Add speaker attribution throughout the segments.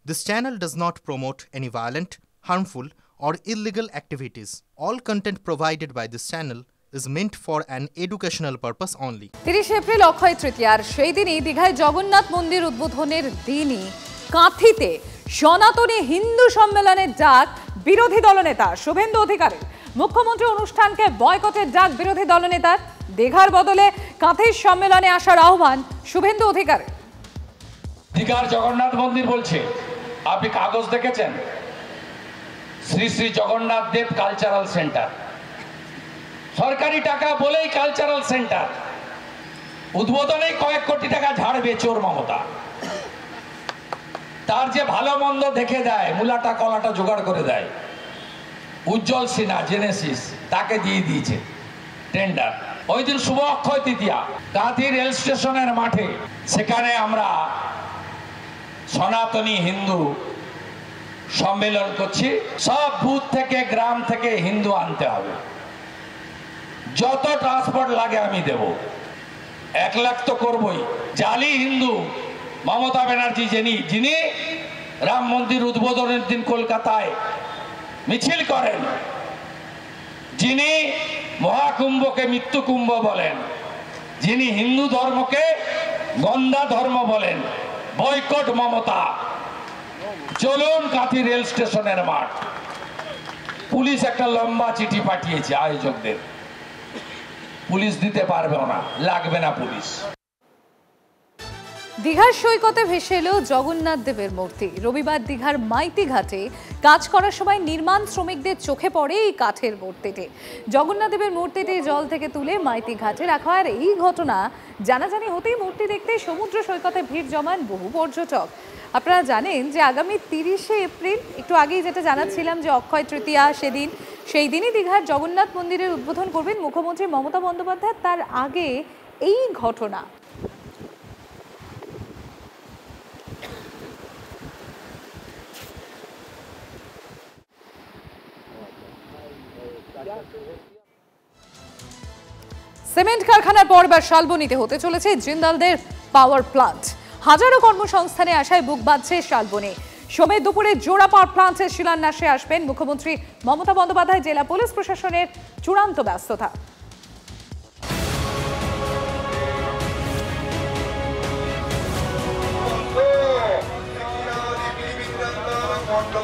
Speaker 1: This channel does not promote any violent, harmful, or illegal activities. All content provided by this channel is meant for an educational purpose only.
Speaker 2: 30 April অক্ষয় তৃতীয়ার সেই দিনই দীঘায় জগন্নাথ মন্দির উদ্বোধনের দিনই কাঁথিতে সনাতনী হিন্দু সম্মেলনের ডাক বিরোধী দলনেতা শুভেন্দু অধিকারীর। মুখ্যমন্ত্রী অনুষ্ঠানকে বয়কটের ডাক বিরোধী দলনেতার। দীঘার বদলে কাঁথির সম্মেলনে আসার আহ্বান শুভেন্দু অধিকারীর।
Speaker 3: দীঘার জগন্নাথ মন্দির বলছে, আপনি কাগজ দেখেছেন? শ্রী শ্রী জগন্নাথ দেব কালচারাল সেন্টার, সরকারি টাকা বলেই কালচারাল সেন্টার। উদ্বোধনে কয়েক কোটি টাকা ঝাড়বে চোর মমতা। তার যে ভালো মন্দ দেখে দেয়, মূলাটা কলাটা জোগাড় করে দেয়, উজ্জ্বল সিনহা জেনেসিস তাকে দিয়ে দিয়েছে টেন্ডার। ওই দিন শুভ অক্ষয় তৃতীয়া, কাঁথি রেল স্টেশনের মাঠে, সেখানে আমরা সনাতনী হিন্দু সম্মেলন করছি। সব বুথ থেকে গ্রাম থেকে হিন্দু আনতে হবে, যত ট্রান্সপোর্ট লাগে আমি দেব। 1 লাখ তো করবই। জালি হিন্দু মমতা ব্যানার্জি যিনি রাম মন্দির উদ্বোধনের দিন কলকাতায় মিছিল করেন, যিনি মহাকুম্ভকে মৃত্যু কুম্ভ বলেন, যিনি হিন্দু ধর্মকে গন্ধা ধর্ম বলেন, বয়কট মমতা। চলুন কাঁথি রেল স্টেশনের মাঠ। পুলিশ একটা লম্বা চিঠি পাঠিয়েছে আয়োজকদের, পুলিশ দিতে পারবে না, লাগবে না পুলিশ।
Speaker 2: দীঘার সৈকতে ভেসে এলো জগন্নাথ দেবের মূর্তি। রবিবার দীঘার মাইতি ঘাটে কাজ করার সময় নির্মাণ শ্রমিকদের চোখে পড়ে এই কাঠের মূর্তিটি। জগন্নাথ দেবের মূর্তিটি জল থেকে তুলে মাইতি ঘাটে রাখা। আর এই ঘটনা জানাজানি হতেই মূর্তি দেখতে সমুদ্র সৈকতে ভিড় জমান বহু পর্যটক। আপনারা জানেন যে আগামী 30 এপ্রিল, একটু আগেই যেটা জানাচ্ছিলাম যে অক্ষয় তৃতীয়া সেদিন, সেই দিনই দীঘার জগন্নাথ মন্দিরের উদ্বোধন করবেন মুখ্যমন্ত্রী মমতা বন্দ্যোপাধ্যায়। তার আগে এই ঘটনা। সিমেন্ট কারখানার পর এবার শালবনীতে হতে চলেছে জিন্দালদের পাওয়ার প্লান্ট। হাজারো কর্মসংস্থানে আশায় বুক বাঁধছে শালবনী। সোমবার দুপুরে জোড়া পাওয়ার প্লান্টের শিলান্যাসে আসবেন মুখ্যমন্ত্রী মমতা বন্দ্যোপাধ্যায়। জেলা পুলিশ প্রশাসনের চূড়ান্ত ব্যস্ততা।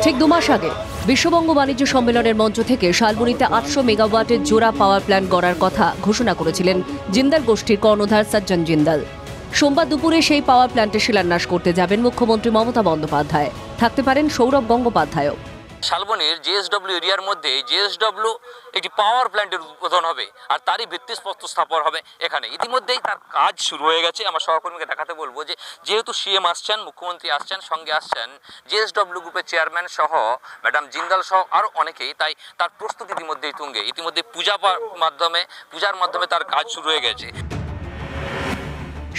Speaker 4: ঠিক 2 মাস আগে বিশ্ববঙ্গ বাণিজ্য সম্মেলনের মঞ্চ থেকে শালবনীতে 800 মেগাওয়াটের জোড়া পাওয়ার প্ল্যান্ট গড়ার কথা ঘোষণা করেছিলেন জিন্দাল গোষ্ঠীর কর্ণধার সজ্জন জিন্দাল। সোমবার দুপুরে সেই পাওয়ার প্ল্যান্টের শিলান্যাস করতে যাবেন মুখ্যমন্ত্রী মমতা বন্দ্যোপাধ্যায়। থাকতে পারেন সৌরভ গঙ্গোপাধ্যায়ও।
Speaker 5: শালবনীর জেএসডব্লিউ এরিয়ার মধ্যে জেএসডব্লিউ একটি পাওয়ার প্ল্যান্টের উদ্বোধন হবে, আর তারই ভিত্তিপ্রস্তর স্থাপন হবে এখানে। ইতিমধ্যেই তার কাজ শুরু হয়ে গেছে। আমার সহকর্মীকে দেখাতে বলবো যে যেহেতু সিএম আসছেন, মুখ্যমন্ত্রী আসছেন, সঙ্গে আসছেন জেএসডব্লিউ গ্রুপের চেয়ারম্যান সহ ম্যাডাম জিন্দাল সহ আরও অনেকেই, তাই তার প্রস্তুতি ইতিমধ্যেই তুঙ্গে। ইতিমধ্যে পূজার মাধ্যমে তার কাজ শুরু হয়ে গেছে।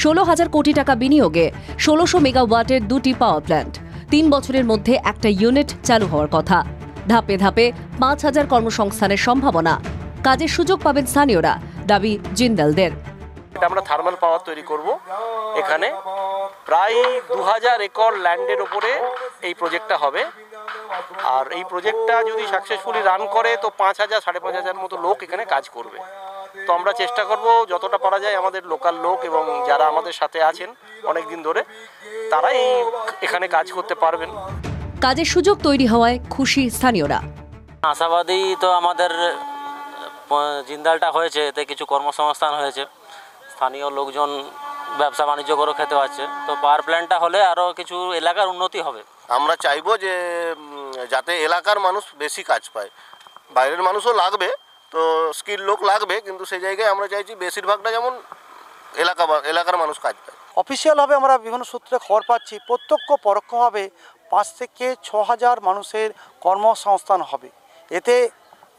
Speaker 4: 16,000 কোটি টাকা বিনিয়োগে 1600 মেগাওয়াটের 2টি পাওয়ার প্ল্যান্ট। 3 বছরের মধ্যে একটা ইউনিট চালু হওয়ার কথা। ধাপে ধাপে 5,000 কর্মসংস্থানের সম্ভাবনা। কাজের সুযোগ পাবেন স্থানীয়রা, দাবি জিন্দালদের।
Speaker 6: আমরা থার্মাল পাওয়ার তৈরি করব। এখানে প্রায় 2000 একর ল্যান্ডের উপরে এই প্রজেক্টটা হবে। আর এই প্রজেক্টটা যদি সাকসেসফুলি রান করে তো 5000 5,500 মতো লোক এখানে কাজ করবে। তো আমরা চেষ্টা করব যতটা পারা যায় আমাদের লোকাল লোক এবং যারা আমাদের সাথে আছেন অনেক দিন ধরে, তারাই এখানে কাজ করতে পারবেন।
Speaker 4: কাজের সুযোগ তৈরি হওয়ায় খুশি স্থানীয়রা।
Speaker 7: আশাবাদী তো আমাদের জিন্দালটা হয়েছে, এতে কিছু কর্মসংস্থান হয়েছে, স্থানীয় লোকজন ব্যবসা বাণিজ্য করে খেতে পারছে। তো পাওয়ার প্ল্যান্টটা হলে আরও কিছু এলাকার উন্নতি হবে।
Speaker 8: আমরা চাইবো যে যাতে এলাকার মানুষ বেশি কাজ পায়। বাইরের মানুষও লাগবে, তো স্কিল লোক লাগবে, কিন্তু সেই জায়গায় আমরা চাইছি বেশিরভাগটা যেমন এলাকার মানুষ কাজ পায়।
Speaker 9: অফিসিয়ালভাবে আমরা বিভিন্ন সূত্রে খবর পাচ্ছি প্রত্যক্ষ পরোক্ষভাবে 5 থেকে 6,000 মানুষের কর্মসংস্থান হবে। এতে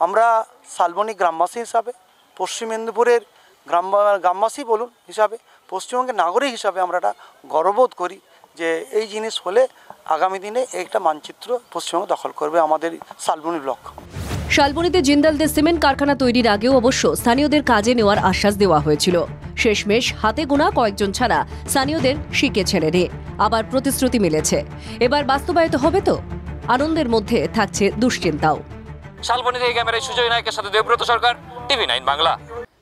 Speaker 9: আমরা শালবনী গ্রামবাসী হিসাবে, পশ্চিম মেদিনীপুরের গ্রামবাসী বলুন হিসাবে, পশ্চিমবঙ্গের নাগরিক হিসাবে আমরা একটা গর্ববোধ করি যে এই জিনিস হলে আগামী দিনে একটা মানচিত্র পশ্চিমবঙ্গ দখল করবে আমাদের শালবনী ব্লক।
Speaker 4: শালবনীতে জিন্দালদের সিমেন্ট কারখানা তৈরির আগেও অবশ্য স্থানীয়দের কাজে নেওয়ার আশ্বাস দেওয়া হয়েছিল। শেষমেশ হাতে গোনা কয়েকজন ছাড়া স্থানীয়দের শিকে ছেড়ে দেয়। আবার প্রতিশ্রুতি মিলেছে। এবার বাস্তবায়িত হবে তো? আনন্দের মধ্যে থাকছে দুশ্চিন্তাও।
Speaker 5: শালবনী থেকে ক্যামেরায় সুজয় নায়কের সাথে দেবব্রত সরকার, TV9 বাংলা।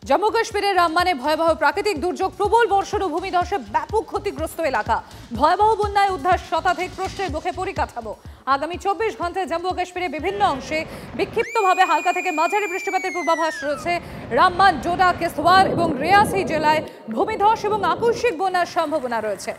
Speaker 2: জম্মু কাশ্মীরের রামবানে ভয়াবহ প্রাকৃতিক দুর্যোগ, প্রবল বর্ষণ ও ভূমিধসে ব্যাপক ক্ষতিগ্রস্ত এলাকা। ভয়াবহ বন্যায় উদ্ধার শতাধিক প্রশ্নের মুখে পরিকাঠামো। আগামী 24 ঘন্টায় জম্মু কাশ্মীরের বিভিন্ন অংশে বিক্ষিপ্তভাবে হালকা থেকে মাঝারি বৃষ্টিপাতের পূর্বাভাস রয়েছে। রামবান, ডোডা, কিস্তওয়ার এবং রিয়াসি জেলায় ভূমিধস এবং আকস্মিক বন্যার সম্ভাবনা রয়েছে।